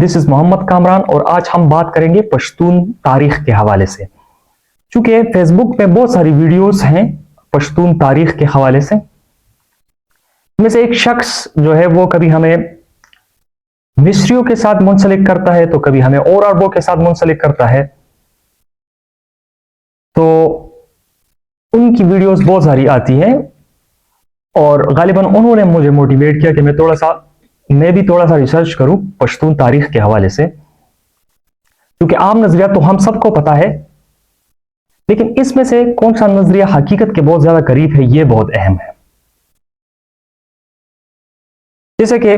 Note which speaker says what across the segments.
Speaker 1: This is Mohammad Kamran और आज हम बात करेंगे पश्तून तारीख के हवाले से। चूंकि फेसबुक पे बहुत सारी वीडियोस हैं पश्तून तारीख के हवाले से, इनमें से एक शख्स जो है वो कभी हमें मिस्रियों के साथ मुंसलिक करता है तो कभी हमें और अरबों के साथ मुंसलिक करता है। तो उनकी वीडियोस बहुत सारी आती हैं और गालिबन उन्होंने मुझे मोटिवेट किया कि मैं भी थोड़ा सा रिसर्च करूं पश्तून तारीख के हवाले से, क्योंकि आम नजरिया तो हम सबको पता है, लेकिन इसमें से कौन सा नजरिया हकीकत के बहुत ज्यादा करीब है यह बहुत अहम है। जैसे कि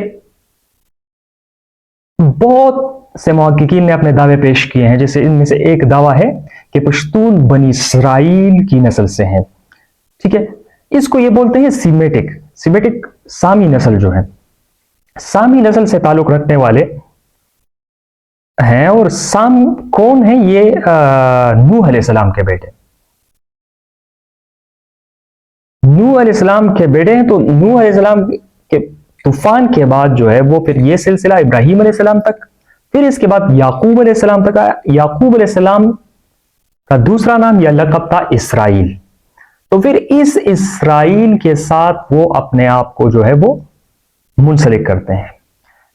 Speaker 1: बहुत से मुहक्किकीन ने अपने दावे पेश किए हैं, जैसे इनमें से एक दावा है कि पश्तून बनी इसराइल की नस्ल से हैं। ठीक है, इसको ये बोलते हैं सीमेटिक सामी नस्ल जो है, सामी नस्ल से ताल्लुक रखने वाले हैं। और साम कौन है? ये नूह अलैहिस्सलाम के बेटे, नूह अलैहिस्सलाम के बेटे हैं। तो नूह अलैहिस्सलाम के तूफान के बाद जो है वो फिर ये सिलसिला इब्राहिम अलैहिस्सलाम तक, फिर इसके बाद याकूब अलैहिस्सलाम तक आया। याकूब अलैहिस्सलाम का दूसरा नाम या लक़ब था इसराइल। तो फिर इस इसराइल के साथ वो अपने आप को जो है वो मुंसलिक करते हैं।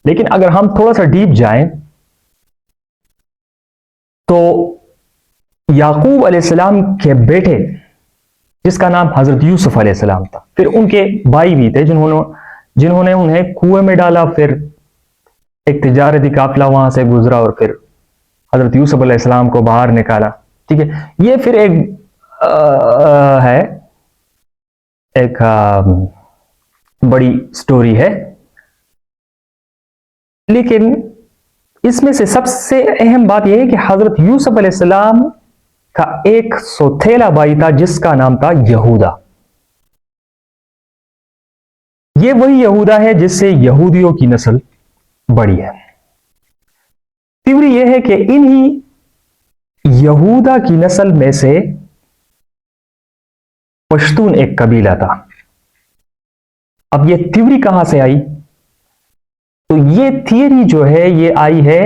Speaker 1: लेकिन अगर हम थोड़ा सा डीप जाएं तो याकूब अलैहिस्सलाम के बेटे जिसका नाम हजरत यूसुफ अलैहिस्सलाम था, फिर उनके भाई भी थे जिन्होंने उन्हें कुएं में डाला, फिर एक तिजारती काफिला वहां से गुजरा और फिर हजरत यूसुफ अलैहिस्सलाम को बाहर निकाला। ठीक है, ये फिर एक बड़ी स्टोरी है, लेकिन इसमें से सबसे अहम बात यह है कि हजरत यूसुफ अलैहिस्सलाम का एक सौतेला भाई था जिसका नाम था यहूदा। यह वही यहूदा है जिससे यहूदियों की नस्ल बड़ी है। तिवरी यह है कि इन्हीं यहूदा की नस्ल में से पश्तून एक कबीला था। अब यह तिवरी कहां से आई? तो ये थियरी जो है ये आई है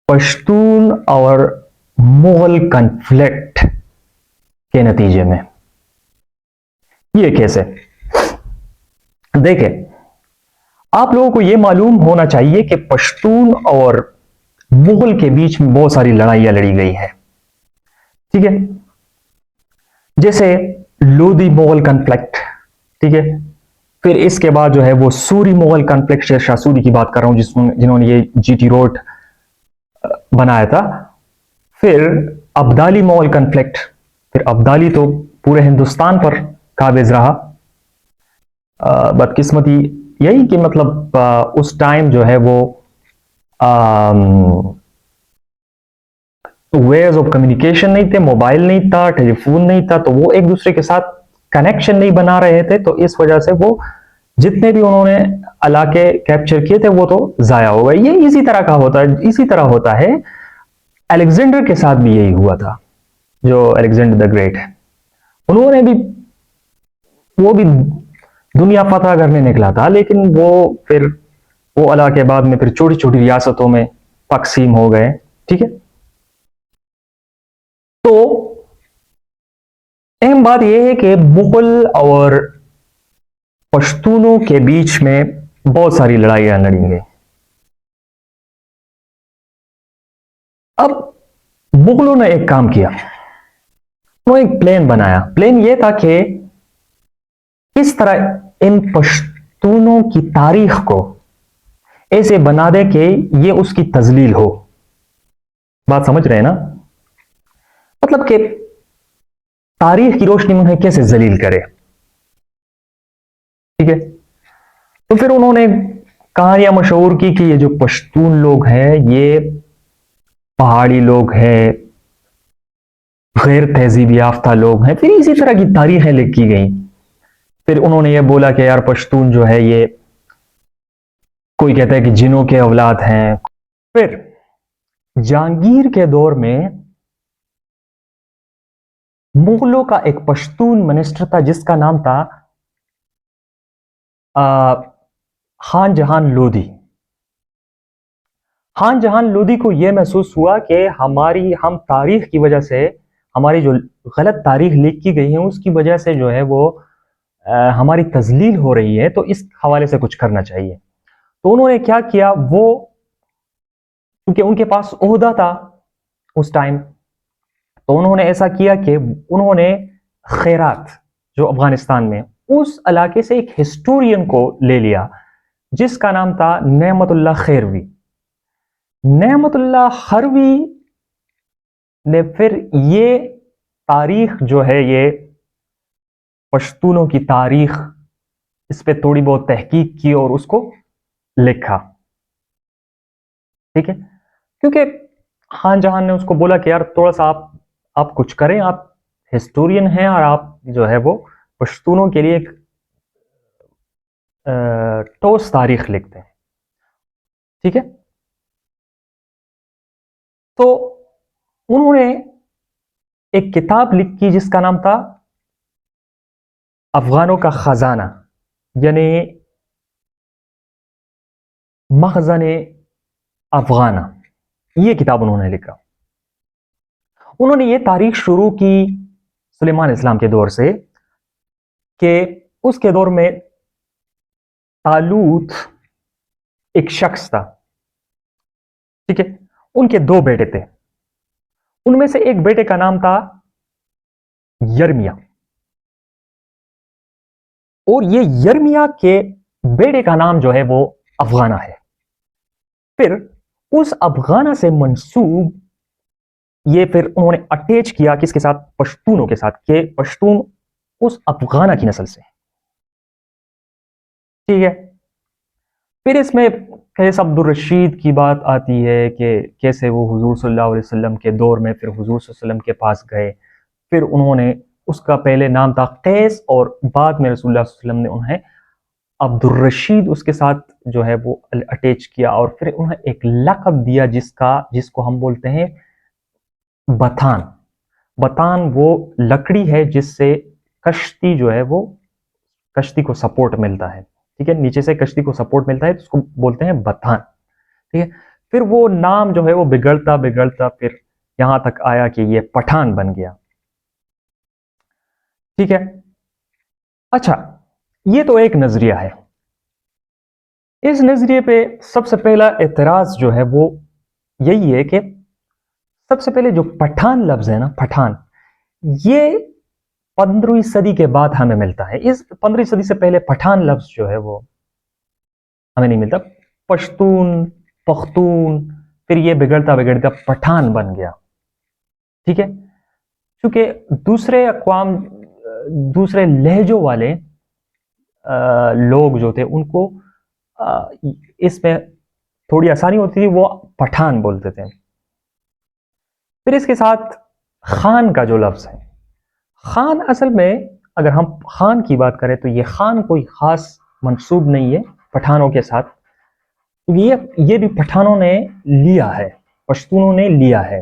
Speaker 1: पश्तून और मुगल कॉन्फ्लिक्ट के नतीजे में। ये कैसे? देखें, आप लोगों को यह मालूम होना चाहिए कि पश्तून और मुगल के बीच में बहुत सारी लड़ाइयां लड़ी गई है। ठीक है, जैसे लोदी मुगल कॉन्फ्लिक्ट, ठीक है, फिर इसके बाद जो है वो सूरी मुगल कॉन्फ्लिक्ट, शेर शाह सूरी की बात कर रहा हूं जिन्होंने ये जीटी रोड बनाया था। फिर अब्दाली मुगल कॉन्फ्लिक्ट, फिर अब्दाली तो पूरे हिंदुस्तान पर काबिज रहा। बदकिस्मती यही कि मतलब उस टाइम जो है वो वेज ऑफ कम्युनिकेशन नहीं थे, मोबाइल नहीं था, टेलीफोन नहीं था, तो वो एक दूसरे के साथ कनेक्शन नहीं बना रहे थे। तो इस वजह से वो जितने भी उन्होंने इलाके कैप्चर किए थे वो तो जाया हो गए। ये इसी तरह होता है अलेक्जेंडर के साथ भी यही हुआ था, जो अलेक्जेंडर द ग्रेट है। उन्होंने भी वो भी दुनिया फतह करने निकला था, लेकिन वो इलाके बाद में फिर छोटी छोटी रियासतों में तकसीम हो गए। ठीक है, तो अहम बात यह है कि मुगल और पश्तूनों के बीच में बहुत सारी लड़ाइयां लड़ी गई। अब मुगलों ने एक काम किया, वो एक प्लान बनाया। प्लान यह था कि इस तरह इन पश्तूनों की तारीख को ऐसे बना दे कि ये उसकी तजलील हो। बात समझ रहे हैं ना? मतलब कि तारीख की रोशनी में उन्हें कैसे जलील करे। ठीक है, तो फिर उन्होंने कहानियां मशहूर की कि ये जो पश्तून लोग हैं ये पहाड़ी लोग हैं, गैर तहजीब याफ्ता लोग हैं। फिर इसी तरह की तारीखें लिखी गई। फिर उन्होंने ये बोला कि यार पश्तून जो है ये, कोई कहता है कि जिनों के औलाद हैं। फिर जहांगीर के दौर में मुगलों का एक पश्तून मिनिस्टर था जिसका नाम था खान जहान लोधी। खान जहान लोधी को यह महसूस हुआ कि हम तारीख की वजह से, हमारी जो गलत तारीख लिख की गई है उसकी वजह से जो है वो हमारी तजलील हो रही है, तो इस हवाले से कुछ करना चाहिए। तो उन्होंने क्या किया, वो क्योंकि उनके पास ओहदा था उस टाइम, तो उन्होंने ऐसा किया कि उन्होंने खैरात, जो अफगानिस्तान में, उस इलाके से एक हिस्टोरियन को ले लिया जिसका नाम था नेमतुल्ला खैरवी। नेमतुल्ला खैरवी ने फिर ये तारीख जो है, ये पश्तूनों की तारीख, इस पे थोड़ी बहुत तहकीक की और उसको लिखा। ठीक है, क्योंकि खान जहान ने उसको बोला कि यार थोड़ा सा आप कुछ करें, आप हिस्टोरियन हैं और आप जो है वो पश्तूनों के लिए एक ठोस तारीख लिखते हैं। ठीक है, तो उन्होंने एक किताब लिखी जिसका नाम था अफगानों का खजाना, यानी मखजन अफगाना। ये किताब उन्होंने लिखा। उन्होंने ये तारीख शुरू की सुलेमान इस्लाम के दौर से, कि उसके दौर में तालूत एक शख्स था। ठीक है, उनके दो बेटे थे, उनमें से एक बेटे का नाम था यर्मिया, और ये यर्मिया के बेटे का नाम जो है वो अफगाना है। फिर उस अफगाना से मंसूब ये फिर उन्होंने अटैच किया किसके साथ, पश्तूनों के साथ, के पश्तून उस अफगाना की नस्ल से। ठीक है, फिर इसमें कैस अब्दुल रशीद की बात आती है कि कैसे वो हुजूर सल्लल्लाहु अलैहि वसल्लम के दौर में फिर हुजूर सल्लल्लाहु अलैहि वसल्लम के पास गए। फिर उन्होंने, उसका पहले नाम था कैस और बाद में रसूलुल्लाह सल्लल्लाहु अलैहि वसल्लम ने उन्हें अब्दुल रशीद उसके साथ जो है वो अटैच किया, और फिर उन्हें एक लक़ब दिया जिसको हम बोलते हैं बथान। बथान वो लकड़ी है जिससे कश्ती जो है वो, कश्ती को सपोर्ट मिलता है। ठीक है, नीचे से कश्ती को सपोर्ट मिलता है तो उसको बोलते हैं बथान। ठीक है, फिर वो नाम जो है वो बिगड़ता बिगड़ता फिर यहां तक आया कि ये पठान बन गया। ठीक है, अच्छा, ये तो एक नजरिया है। इस नजरिए पे सबसे पहला एतराज जो है वो यही है कि सबसे पहले जो पठान लफ्ज है ना, पठान, ये 15वीं सदी के बाद हमें मिलता है। इस 15वीं सदी से पहले पठान लफ्ज जो है वो हमें नहीं मिलता। पश्तून, पख्तून, फिर ये बिगड़ता बिगड़ता पठान बन गया। ठीक है, क्योंकि दूसरे अक़वाम, दूसरे लहजों वाले लोग जो थे उनको इसमें थोड़ी आसानी होती थी, वो पठान बोलते थे। फिर इसके साथ खान का जो लफ्ज है, खान असल में अगर हम खान की बात करें तो ये खान कोई खास मंसूब नहीं है पठानों के साथ, क्योंकि ये भी पठानों ने लिया है, पश्तूनों ने लिया है।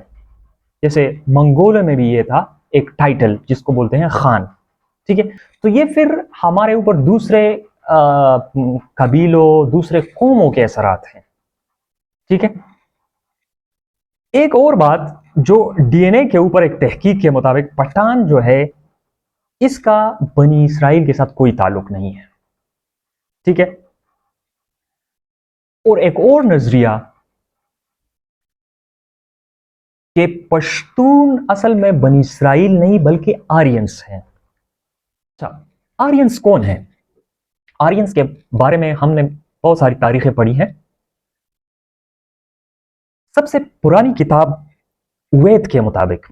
Speaker 1: जैसे मंगोल में भी ये था एक टाइटल जिसको बोलते हैं खान। ठीक है, तो ये फिर हमारे ऊपर दूसरे कबीलों, दूसरे कौमों के असरात हैं। ठीक है, एक और बात जो डीएनए के ऊपर एक तहकीक के मुताबिक पठान जो है इसका बनी इसराइल के साथ कोई ताल्लुक नहीं है। ठीक है, और एक और नजरिया कि पश्तून असल में बनी इसराइल नहीं बल्कि आर्यंस हैं। अच्छा, आर्यंस कौन है? आर्यंस के बारे में हमने बहुत सारी तारीखें पढ़ी हैं। सबसे पुरानी किताब वेद के मुताबिक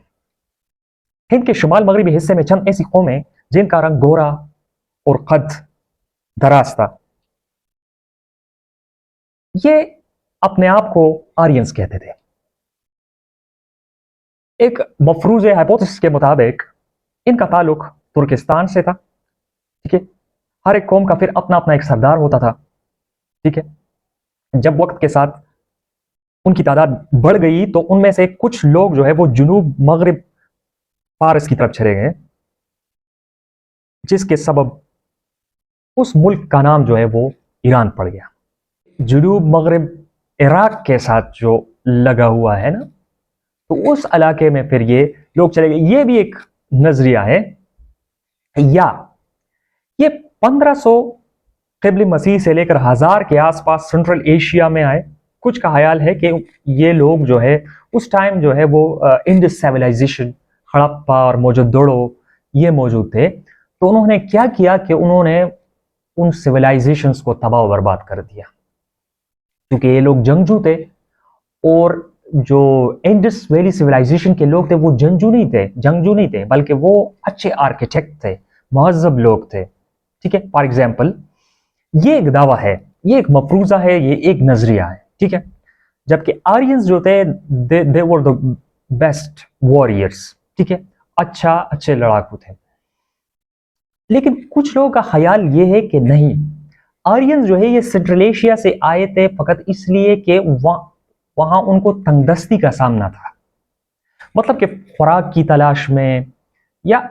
Speaker 1: हिंद के शुमाल मगरबी हिस्से में चंद ऐसी कौमें जिनका रंग गोरा और कद दराज था, ये अपने आप को आर्यंस कहते थे। एक मफरूज हाइपोथेसिस के मुताबिक इनका ताल्लुक तुर्किस्तान से था। ठीक है, हर एक कौम का फिर अपना अपना एक सरदार होता था। ठीक है, जब वक्त के साथ उनकी तादाद बढ़ गई तो उनमें से कुछ लोग जो है वो जुनूब मगरिब फारस की तरफ चले गए, जिसके सबब उस मुल्क का नाम जो है वो ईरान पड़ गया। जुनूब मगरिब इराक के साथ जो लगा हुआ है ना, तो उस इलाके में फिर ये लोग चले गए। ये भी एक नजरिया है। या ये 1500 क़िब्ल मसीह से लेकर 1000 के आसपास सेंट्रल एशिया में आए। कुछ का ख्याल है कि ये लोग जो है उस टाइम जो है वो इंडस सिविलाइजेशन, हड़प्पा और मोहनजोदड़ो ये मौजूद थे। तो उन्होंने क्या किया कि उन्होंने उन सिविलाइजेशंस को तबाह बर्बाद कर दिया, क्योंकि ये लोग जंगजू थे। और जो इंडस वैली सिविलाइजेशन के लोग थे वो जंगजू नहीं थे, बल्कि वो अच्छे आर्किटेक्ट थे, महजब लोग थे। ठीक है, फॉर एग्जाम्पल ये एक दावा है, ये एक मफरूजा है, ये एक नजरिया है। ठीक है, जबकि आर्यंस जो थे दे वर द बेस्ट वॉरियर्स। ठीक है, अच्छे लड़ाकू थे। लेकिन कुछ लोगों का ख्याल ये है कि नहीं, आर्यंस जो है ये सेंट्रल एशिया से आए थे फकत इसलिए कि वहां उनको तंगदस्ती का सामना था, मतलब कि खुराक की तलाश में या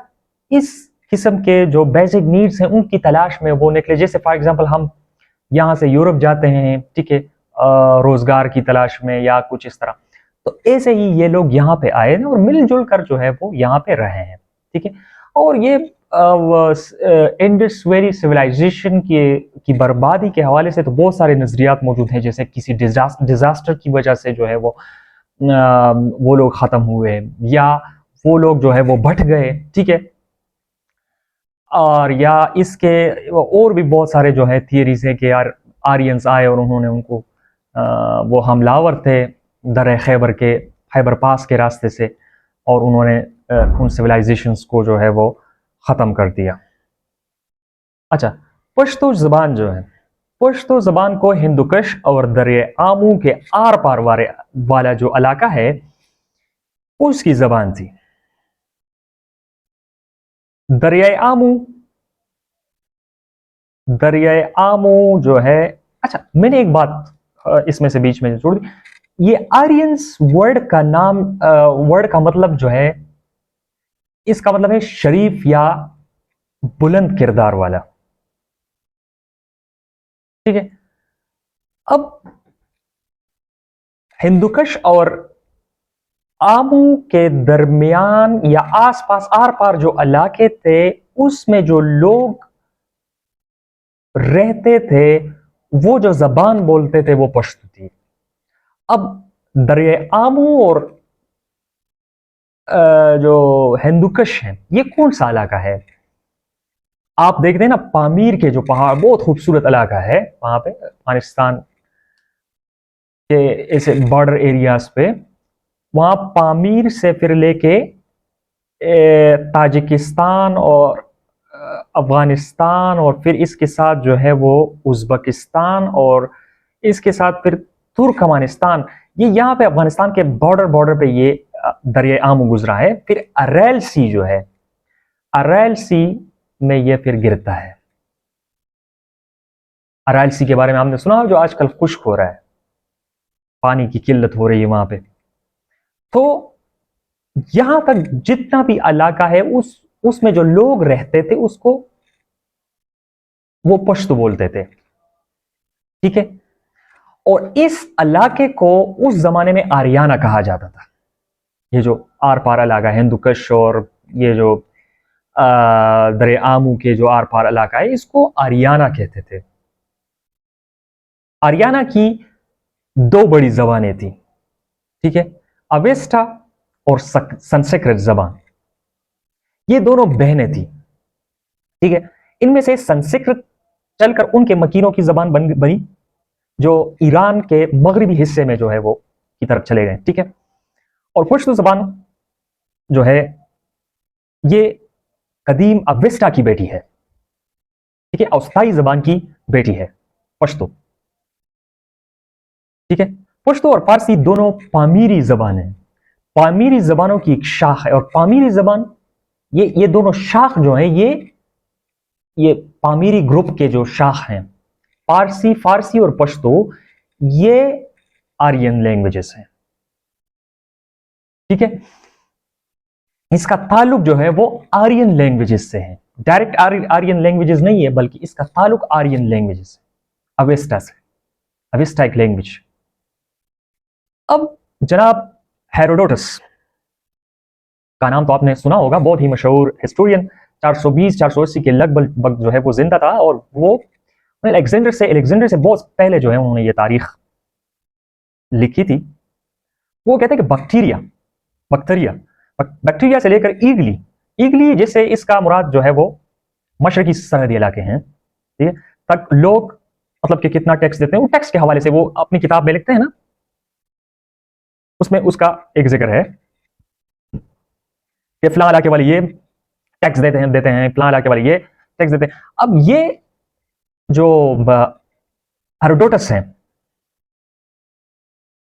Speaker 1: इस किस्म के जो बेसिक नीड्स हैं उनकी तलाश में वो निकले। जैसे फॉर एग्जांपल हम यहाँ से यूरोप जाते हैं, ठीक है, रोजगार की तलाश में या कुछ इस तरह। तो ऐसे ही ये लोग यहाँ पे आए और मिलजुल कर जो है वो यहाँ पे रहे हैं। ठीक है, और ये इंडस वैली सिविलाइजेशन की बर्बादी के हवाले से तो बहुत सारे नजरियात मौजूद हैं। जैसे किसी डिजास्टर की वजह से जो है वो लोग खत्म हुए, या वो लोग जो है वो भट गए। ठीक है, और या इसके और भी बहुत सारे जो है थियरीज है कि यार आर्यंस आए और उन्होंने उनको वो हमलावर थे दर खैबर पास के रास्ते से, और उन्होंने उन सिविलाइजेशंस को जो है वो ख़त्म कर दिया। अच्छा, पश्तो ज़बान जो है, पश्तो ज़बान को हिंदुकश और दरिया आमू के आर पार वाला जो इलाका है उसकी ज़बान थी। दरियाए आमू जो है, अच्छा मैंने एक बात इसमें से बीच में जोड़ दी। ये आर्यंस वर्ड का नाम, वर्ड का मतलब जो है, इसका मतलब है शरीफ या बुलंद किरदार वाला। ठीक है, अब हिंदुकश और आमू के दरमियान या आसपास आर पार जो इलाके थे उसमें जो लोग रहते थे वो जो जबान बोलते थे वो पश्तो थी। अब दरिया आमू और जो हिंदुकश है ये कौन सा इलाका है? आप देखते हैं ना पामीर के जो पहाड़, बहुत खूबसूरत इलाका है वहां पे, अफगानिस्तान के ऐसे बॉर्डर एरियाज पे। वहां पामीर से फिर लेके ताजिकिस्तान और अफगानिस्तान और फिर इसके साथ जो है वो उज़्बेकिस्तान और इसके साथ फिर तुर्कमानिस्तान, ये यहाँ पे अफगानिस्तान के बॉर्डर पे ये दरिया आमू गुजरा है। फिर अरैल सी जो है, अरैल सी में ये फिर गिरता है। अरैल सी के बारे में आपने सुना जो आजकल खुश्क हो रहा है, पानी की किल्लत हो रही है वहां पे। तो यहां तक जितना भी इलाका है उसमें जो लोग रहते थे उसको वो पश्तो बोलते थे। ठीक है, और इस इलाके को उस जमाने में आरियाना कहा जाता था। ये जो आर पार इलाका है हिंदुकश और ये जो दरिया आमू के जो आर पार इलाका है इसको आरियाना कहते थे। आरियाना की दो बड़ी जबानें थी। ठीक है, अवेस्टा और संस्कृत जबान, ये दोनों बहनें थी। ठीक है, इनमें से संस्कृत चलकर उनके मकीनों की जबान बनी जो ईरान के मगरबी हिस्से में जो है वो की तरफ चले गए। ठीक है, और पश्तो जबान जो है ये कदीम अवेस्टा की बेटी है। ठीक है, अस्थाई जबान की बेटी है पश्तो। ठीक है, पश्तो और फारसी दोनों पामीरी जबान है, पामीरी जबानों की एक शाख है। और पामीरी जबान ये दोनों शाख जो है ये पामीरी ग्रुप के जो शाख हैं, फारसी और पश्तो, ये आर्यन लैंग्वेजेस हैं। ठीक है, इसका ताल्लुक जो है वो आर्यन लैंग्वेजेस से है, डायरेक्ट आर्यन लैंग्वेजेस नहीं है, बल्कि इसका ताल्लुक आर्यन लैंग्वेजेस है, अवेस्टा से। अविस्टाइक लैंग्वेज। अब जनाब हेरोडोटस का नाम तो आपने सुना होगा, बहुत ही मशहूर हिस्टोरियन, 420-480 के लगभग जो है वो जिंदा था, और वो अलेक्जेंडर से बहुत पहले जो है उन्होंने ये तारीख लिखी थी। वो कहते हैं कि बैक्टीरिया से लेकर ईगली जैसे इसका मुराद जो है वो मशरकी सरहदी इलाके हैं, ठीक है, तक लोग मतलब कि कितना टैक्स देते हैं, वो टैक्स के हवाले से वो अपनी किताब में लिखते हैं ना, उसमें उसका एक जिक्र है कि फलां इलाके वाले ये टैक्स देते हैं, फलां इलाके वाले ये टैक्स देते हैं। अब ये जो हेरोडोटस हैं,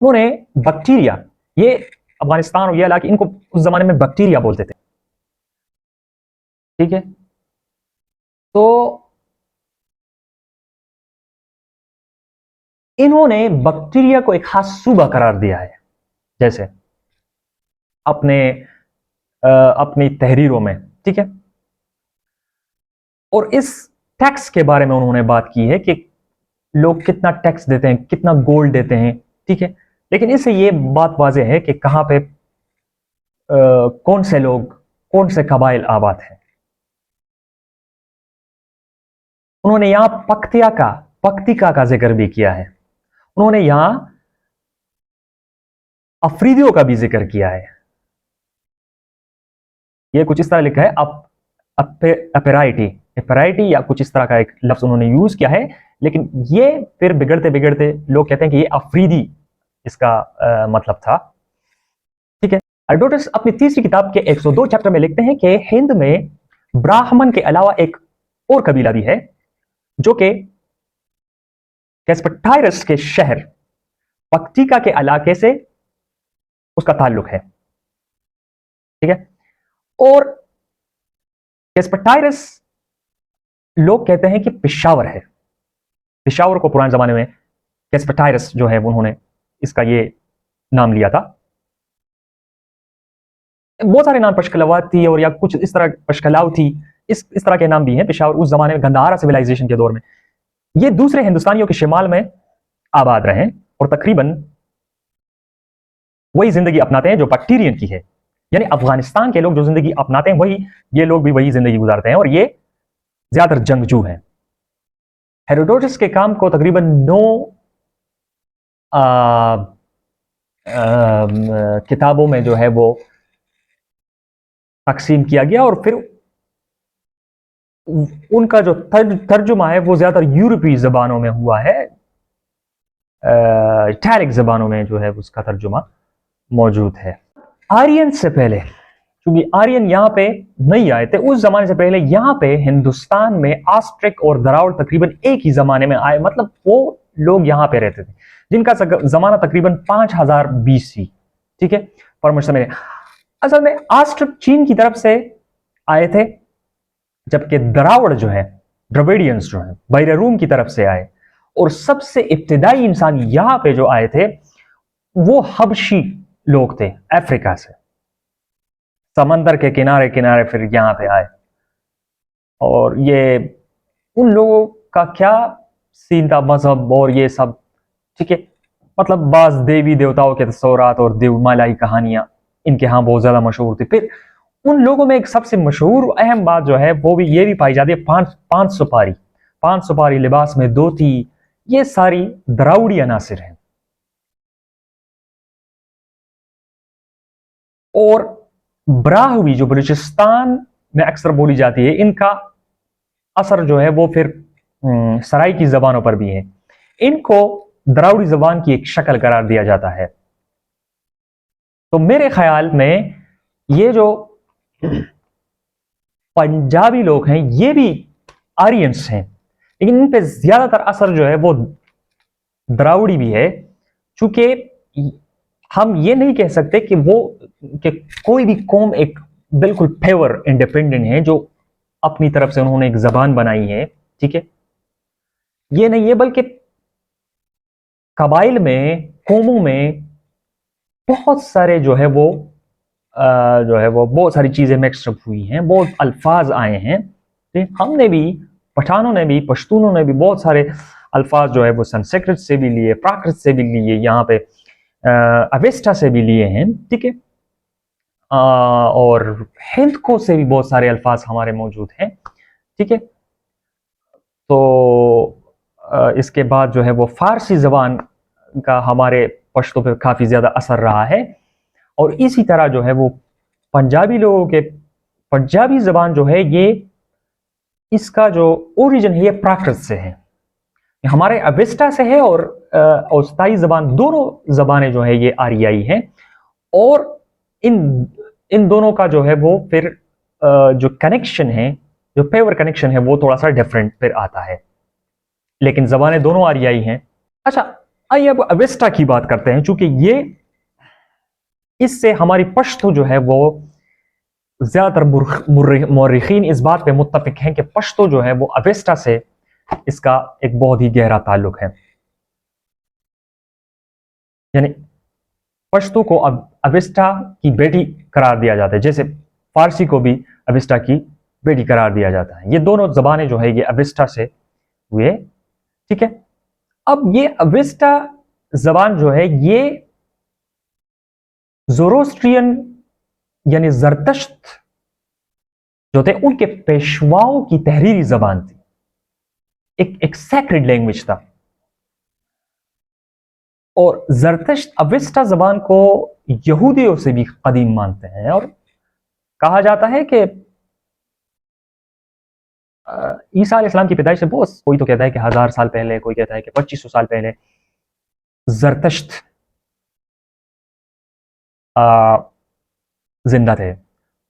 Speaker 1: उन्होंने बैक्टीरिया, ये अफगानिस्तान और ये इलाके, इनको उस जमाने में बैक्टीरिया बोलते थे, ठीक है। तो इन्होंने बैक्टीरिया को एक खास सूबा करार दिया है, जैसे अपनी तहरीरों में, ठीक है। और इस टैक्स के बारे में उन्होंने बात की है कि लोग कितना टैक्स देते हैं, कितना गोल्ड देते हैं, ठीक है। लेकिन इससे ये बात वाज़ेह है कि कहां पे कौन से लोग, कौन से कबाइल आबाद हैं। उन्होंने यहां पक्तिका का जिक्र भी किया है, उन्होंने यहां अफरीदियों का भी जिक्र किया है। ये कुछ इस तरह लिखा है, एपेराइटी या कुछ इस तरह का एक लफ्ज उन्होंने यूज किया है, लेकिन ये फिर बिगड़ते बिगड़ते लोग कहते हैं कि ये अफरीदी इसका मतलब था, ठीक है। हेरोडोटस अपनी तीसरी किताब के 102 चैप्टर में लिखते हैं कि हिंद में ब्राह्मण के अलावा एक और कबीला भी है जो कि कैस्पटाइरस के शहर पक्तिका के इलाके से उसका ताल्लुक है, ठीक है। और कैस्पटाइरस लोग कहते हैं कि पेशावर है, पेशावर को पुराने जमाने में कैस्पटाइरस जो है उन्होंने इसका ये नाम लिया था। बहुत सारे नाम, पशकलावती और या कुछ इस तरह, पशकलावती, इस तरह के नाम भी हैं। पेशावर उस जमाने में गंधारा सिविलाइजेशन के दौर में ये दूसरे हिंदुस्तानियों के शिमाल में आबाद रहे और तकरीबन वही जिंदगी अपनाते हैं जो बैक्टीरियन की है, यानी अफगानिस्तान के लोग जो जिंदगी अपनाते हैं वही ये लोग भी वही जिंदगी गुजारते हैं, और ये ज्यादातर जंगजू हैं। हेरोडोटस के काम को तकरीबन 9 किताबों में जो है वो तकसीम किया गया, और फिर उनका जो तर्जुमा है वो ज्यादातर यूरोपीय जबानों में हुआ है, इटैलिक जबानों में जो है उसका तर्जुमा मौजूद है। आर्यन से पहले, क्योंकि आर्यन यहाँ पे नहीं आए थे, उस जमाने से पहले यहाँ पे हिंदुस्तान में आस्ट्रिक और दरावड़ तकरीबन एक ही जमाने में आए, मतलब वो लोग यहाँ पे रहते थे जिनका जमाना तकरीबन 5000 BC, ठीक है, परमिशन में। असल में आस्ट्रिक चीन की तरफ से आए थे, जबकि दरावड़ जो है, द्रविडियंस जो है, बहरे रूम की तरफ से आए, और सबसे इब्तिदाई इंसान यहां पे जो आए थे वो हबशी लोग थे, अफ्रीका से, समंदर के किनारे किनारे फिर यहां पे आए। और ये उन लोगों का क्या सीन था, मजहब और ये सब, ठीक है, मतलब बाज देवी देवताओं के तस्वुरात और देवमालाई कहानियां इनके यहाँ बहुत ज्यादा मशहूर थी। फिर उन लोगों में एक सबसे मशहूर अहम बात जो है वो भी ये भी पाई जाती है, पांच सुपारी, लिबास में धोती, ये सारी द्राविड़ी अनासिर हैं। और ब्राह्वी जो बलूचिस्तान में अक्सर बोली जाती है, इनका असर जो है वो फिर सराई की जबानों पर भी है। इनको द्राविड़ी जबान की एक शक्ल करार दिया जाता है। तो मेरे ख्याल में ये जो पंजाबी लोग हैं ये भी आर्यंस हैं, लेकिन इन पे ज्यादातर असर जो है वो द्राविड़ी भी है, चूंकि हम ये नहीं कह सकते कि कोई भी कौम एक बिल्कुल प्योर इंडिपेंडेंट है जो अपनी तरफ से उन्होंने एक जबान बनाई है, ठीक है, ये नहीं है, बल्कि कबाइल में, कौमों में बहुत सारे जो है वो बहुत सारी चीजें मिक्सअप हुई हैं, बहुत अल्फाज आए हैं। हमने भी, पठानों ने भी, पश्तूनों ने भी बहुत सारे अल्फाज जो है वो संस्कृत से भी लिए, प्राकृत से भी लिए, यहाँ पे अवेस्टा से भी लिए हैं, ठीक है। और हिंदको से भी बहुत सारे अल्फाज हमारे मौजूद हैं, ठीक है। तो इसके बाद जो है वो फारसी ज़बान का हमारे पश्तो पे काफ़ी ज़्यादा असर रहा है। और इसी तरह जो है वो पंजाबी लोगों के, पंजाबी ज़बान जो है ये, इसका जो ओरिजिन है ये प्राकृत से है, हमारे अवेस्टा से है। और औस्ताई ज़बान, दोनों ज़बानें जो है ये आरियाई हैं। और इन इन दोनों का जो है वो फिर जो कनेक्शन है, जो पेवर कनेक्शन है, वो थोड़ा सा डिफरेंट फिर आता है, लेकिन ज़बानें दोनों आरियाई हैं। अच्छा, आइए अब अवेस्टा की बात करते हैं, चूंकि ये, इससे हमारी पश्तो जो है वो ज्यादातर मौरिखीन इस बात पे मुत्तफिक हैं कि पश्तो जो है वो अवेस्टा से इसका एक बहुत ही गहरा ताल्लुक है। यानी पश्तो को अब अवेस्टा की बेटी करार दिया जाता है, जैसे फारसी को भी अवेस्टा की बेटी करार दिया जाता है। ये दोनों जबानें जो है ये अवेस्टा से हुए, ठीक है। अब ये अवेस्टा जबान जो है ये ज़ोरोस्ट्रियन यानी जरतश्त जो थे उनके पेशवाओं की तहरीरी जबान थी, एक सैक्रेड लैंग्वेज था। और जरतश्त अवेस्टा जबान को यहूदियों से भी कदीम मानते हैं, और कहा जाता है कि ईसा अलैहिस्सलाम की पैदाइश से बहुत, कोई तो कहता है कि 1000 साल पहले, कोई कहता है कि 2500 साल पहले जरतश्त जिंदा थे।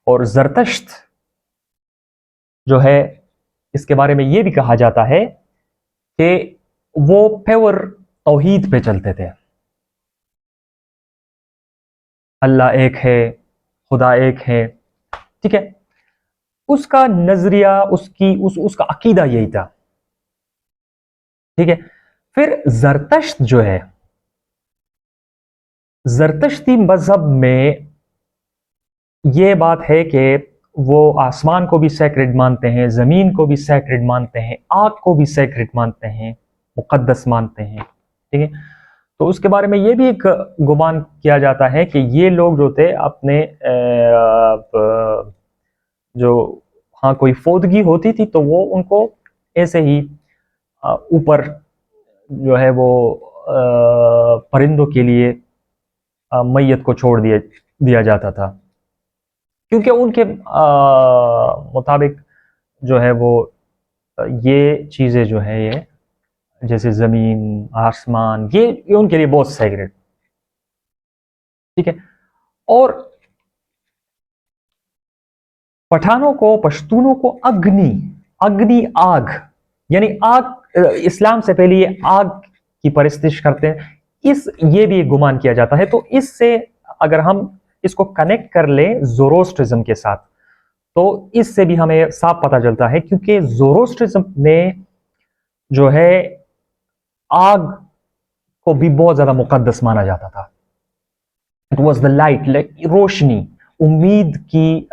Speaker 1: और जरतश्त जो है, इसके बारे में यह भी कहा जाता है कि वो प्योर तौहीद पे चलते थे, अल्लाह एक है, खुदा एक है, ठीक है। उसका नजरिया, उसका अकीदा यही था, ठीक है। फिर जरतश्त जो है, जरतश्ती मजहब में यह बात है कि वो आसमान को भी सैक्रेड मानते हैं, जमीन को भी सैक्रेड मानते हैं, आग को भी सैक्रेड मानते हैं, मुकद्दस मानते हैं, ठीक है। तो उसके बारे में ये भी एक गुमान किया जाता है कि ये लोग जो थे अपने जो, हाँ, कोई फोदगी होती थी तो वो उनको ऐसे ही ऊपर जो है वो परिंदों के लिए मैयत को छोड़ दिया जाता था, क्योंकि उनके मुताबिक जो है वो ये चीज़ें जो है ये, जैसे ज़मीन, आसमान, ये उनके लिए बहुत सैक्रेड, ठीक है। और पठानों को, पश्तूनों को अग्नि आग, यानी आग, इस्लाम से पहले ये आग की परस्तिश करते हैं, ये भी गुमान किया जाता है। तो इससे अगर हम इसको कनेक्ट कर ले ज़ोरोस्ट्रिज्म के साथ, तो इससे भी हमें साफ पता चलता है, क्योंकि ज़ोरोस्ट्रिज्म में जो है आग को भी बहुत ज्यादा मुकद्दस माना जाता था। It was the light, like रोशनी, उम्मीद की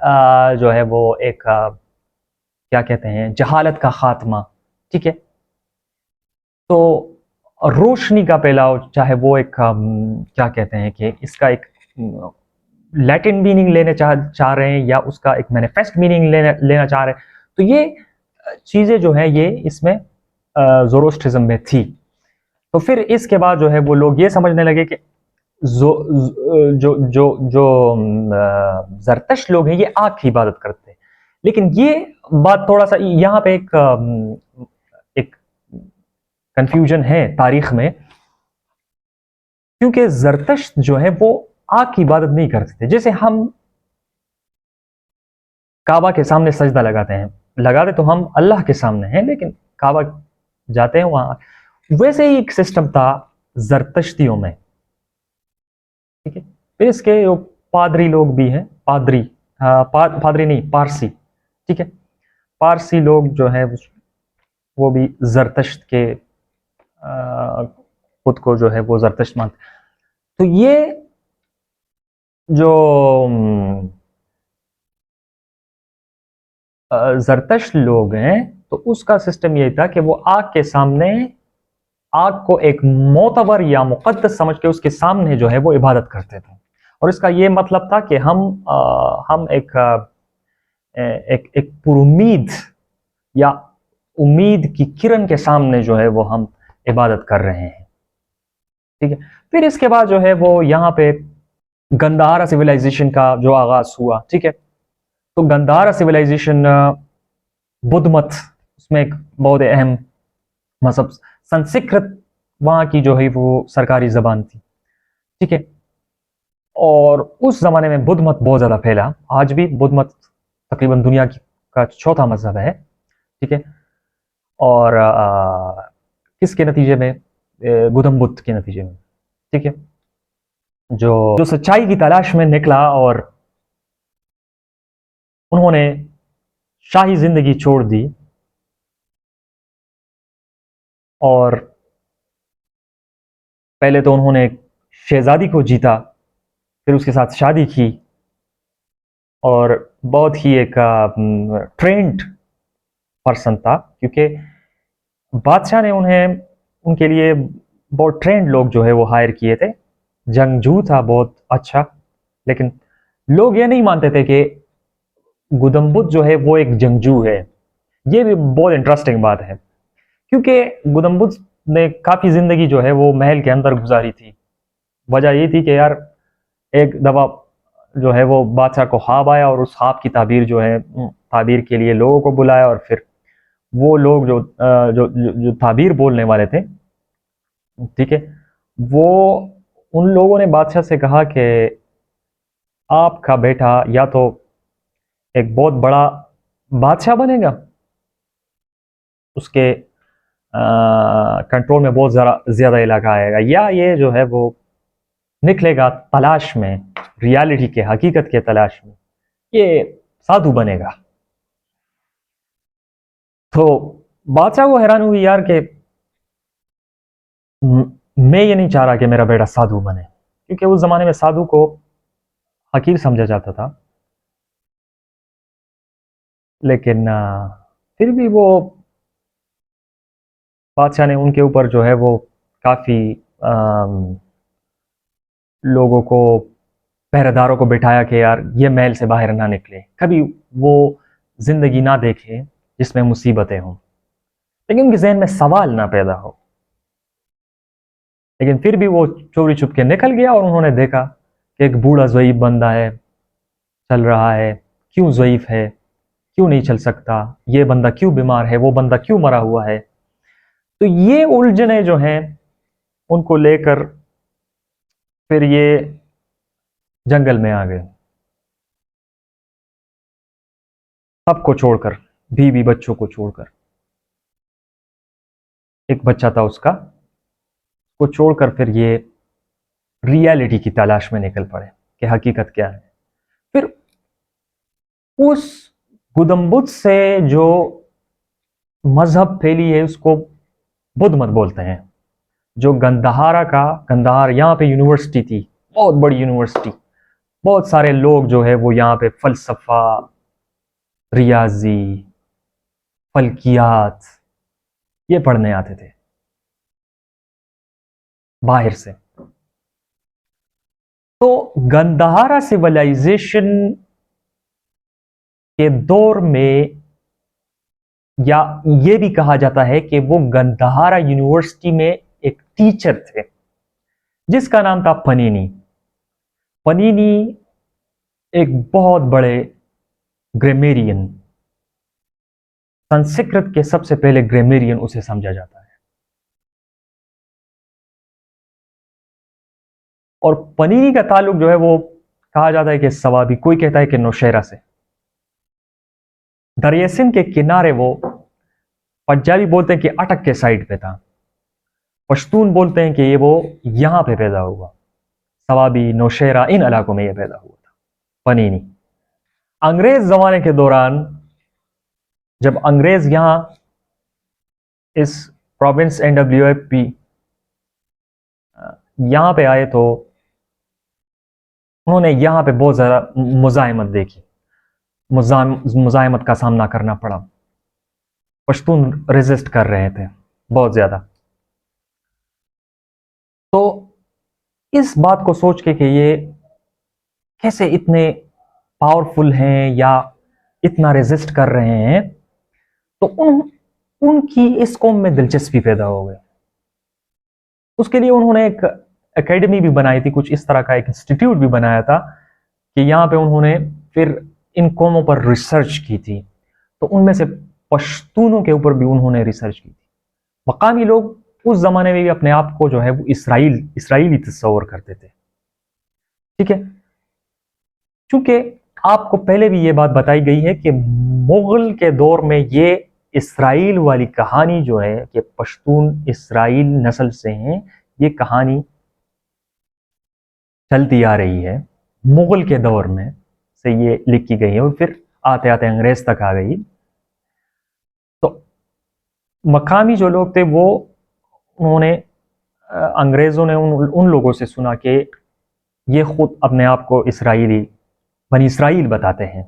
Speaker 1: जो है वो एक क्या कहते हैं, जहालत का खात्मा, ठीक है। तो रोशनी का फैलाव, चाहे वो एक क्या कहते हैं कि इसका एक लैटिन मीनिंग लेने चाह रहे हैं, या उसका एक मैनिफेस्ट मीनिंग लेना चाह रहे हैं, तो ये चीजें जो है ये इसमें ज़ोरोस्ट्रिज्म में थी। तो फिर इसके बाद जो है वो लोग ये समझने लगे कि जो जरतश लोग हैं ये आग की इबादत करते हैं। लेकिन ये बात थोड़ा सा यहाँ पे एक कंफ्यूजन है तारीख में, क्योंकि जरतश जो है वो आग की इबादत नहीं करते थे। जैसे हम काबा के सामने सजदा लगाते तो हम अल्लाह के सामने हैं, लेकिन काबा जाते हैं वहां, वैसे ही एक सिस्टम था जरतश्तियों में, ठीक है। फिर इसके पादरी लोग भी हैं, पादरी नहीं, पारसी, ठीक है। पारसी लोग जो है वो भी जरतश्त के खुद को जो है वो जरतश्त मानते। तो ये जो जरतश्त लोग हैं, तो उसका सिस्टम यही था कि वो आग के सामने आग को एक मोतबर या मुक़द्दस समझ के उसके सामने जो है वो इबादत करते थे। और इसका ये मतलब था कि हम एक पुरुमीद या उम्मीद की किरण के सामने जो है वो हम इबादत कर रहे हैं। ठीक है। फिर इसके बाद जो है वो यहाँ पे गंधारा सिविलाइजेशन का जो आगाज हुआ। ठीक है। तो गंधारा सिविलाइजेशन बुद्ध मत उसमें एक बहुत अहम मजहब, संस्कृत वहां की जो है वो सरकारी जबान थी। ठीक है। और उस जमाने में बुद्ध मत बहुत ज्यादा फैला। आज भी बुद्ध मत तकरीबन दुनिया की का चौथा मजहब है। ठीक है। और किसके नतीजे में? गौतम बुद्ध के नतीजे में। ठीक है। जो सच्चाई की तलाश में निकला और उन्होंने शाही जिंदगी छोड़ दी और पहले तो उन्होंने एक शहजादी को जीता, फिर उसके साथ शादी की और बहुत ही एक ट्रेंड पर्सन था, क्योंकि बादशाह ने उन्हें उनके लिए बहुत ट्रेंड लोग जो है वो हायर किए थे। जंगजू था बहुत अच्छा, लेकिन लोग ये नहीं मानते थे कि गौतम बुद्ध जो है वो एक जंगजू है। ये भी बहुत इंटरेस्टिंग बात है, क्योंकि गौतम बुद्ध ने काफी जिंदगी जो है वो महल के अंदर गुजारी थी। वजह ये थी कि यार एक दफा जो है वो बादशाह को ख्वाब आया और उस ख्वाब की ताबीर जो है ताबीर के लिए लोगों को बुलाया, और फिर वो लोग जो ताबीर बोलने वाले थे, ठीक है, वो उन लोगों ने बादशाह से कहा कि आपका बेटा या तो एक बहुत बड़ा बादशाह बनेगा, उसके कंट्रोल में बहुत ज्यादा इलाका आएगा, या ये जो है वो निकलेगा तलाश में, रियलिटी के, हकीकत के तलाश में, ये साधु बनेगा। तो बादशाह को हैरान हुई यार कि मैं ये नहीं चाह रहा कि मेरा बेटा साधु बने, क्योंकि उस जमाने में साधु को हकीर समझा जाता था। लेकिन फिर भी वो बादशाह ने उनके ऊपर जो है वो काफी लोगों को, पहरेदारों को बिठाया कि यार ये महल से बाहर ना निकले, कभी वो जिंदगी ना देखे जिसमें मुसीबतें हों, लेकिन उनके जहन में सवाल ना पैदा हो। लेकिन फिर भी वो चोरी छुप के निकल गया और उन्होंने देखा कि एक बूढ़ा ज़ईफ बंदा है, चल रहा है, क्यों ज़ईफ है, क्यों नहीं चल सकता, ये बंदा क्यों बीमार है, वो बंदा क्यों मरा हुआ है। तो ये उलझने जो हैं उनको लेकर फिर ये जंगल में आ गए, सबको छोड़कर, बीवी बच्चों को छोड़कर। एक बच्चा था उसका, को छोड़कर फिर ये रियलिटी की तलाश में निकल पड़े कि हकीकत क्या है। फिर उस गौतम बुद्ध से जो मजहब फैली है उसको बुद्ध मत बोलते हैं। जो गंधार यहाँ पे यूनिवर्सिटी थी, बहुत बड़ी यूनिवर्सिटी, बहुत सारे लोग जो है वो यहाँ पे फलसफा, रियाजी, फल्कियात ये पढ़ने आते थे बाहर से। तो गंधारा सिविलाइजेशन के दौर में, या ये भी कहा जाता है कि वो गंधारा यूनिवर्सिटी में एक टीचर थे जिसका नाम था पनीनी। पनीनी एक बहुत बड़े ग्रामेरियन, संस्कृत के सबसे पहले ग्रामेरियन उसे समझा जाता है। और पनीनी का ताल्लुक जो है वो कहा जाता है कि सवाबी, कोई कहता है कि नौशेरा से। दरिया सिंध के किनारे, वो पंजाबी बोलते हैं कि अटक के साइड पे था, पश्तून बोलते हैं कि ये वो यहां पे पैदा हुआ, सवाबी, नौशेरा, इन इलाकों में ये पैदा हुआ था पनीनी। अंग्रेज जमाने के दौरान जब अंग्रेज यहां इस प्रोविंस NWFP यहां पे आए तो उन्होंने यहां पे बहुत ज्यादा मुजाहिमत देखी, मुजाहिमत का सामना करना पड़ा। पश्तून रेजिस्ट कर रहे थे बहुत ज्यादा। तो इस बात को सोच के कि ये कैसे इतने पावरफुल हैं या इतना रेजिस्ट कर रहे हैं, तो उनकी इस कौम में दिलचस्पी पैदा हो गई। उसके लिए उन्होंने एक एकेडमी भी बनाई थी, कुछ इस तरह का एक इंस्टीट्यूट भी बनाया था कि यहाँ पे उन्होंने फिर इन कौमों पर रिसर्च की थी। तो उनमें से पश्तूनों के ऊपर भी उन्होंने रिसर्च की थी। मकामी लोग उस जमाने में भी अपने आप को जो है वो इसराइली तस्वर करते थे। ठीक है, चूंकि आपको पहले भी ये बात बताई गई है कि मुगल के दौर में ये इसराइल वाली कहानी जो है कि पश्तून इसराइल नस्ल से हैं, ये कहानी चलती आ रही है। मुगल के दौर में से ये लिखी गई है और फिर आते आते अंग्रेज तक आ गई। तो मकामी जो लोग थे वो उन्होंने अंग्रेजों ने उन लोगों से सुना कि ये खुद अपने आप को इसराइली बनी इसराइल बताते हैं।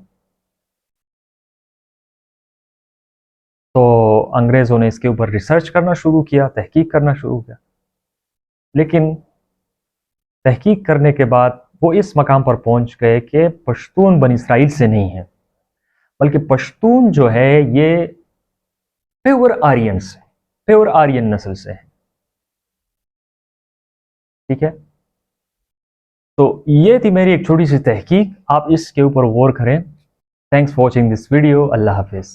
Speaker 1: तो अंग्रेजों ने इसके ऊपर रिसर्च करना शुरू किया, तहकीक करना शुरू किया। लेकिन तहकीक करने के बाद वो इस मकाम पर पहुंच गए कि पश्तून बनी इसराइल से नहीं है, बल्कि पश्तून जो है ये प्योर आर्यन से, प्योर आर्यन नस्ल से है। ठीक है, तो ये थी मेरी एक छोटी सी तहकीक। आप इसके ऊपर गौर करें। Thanks for watching this video. Allah Hafiz.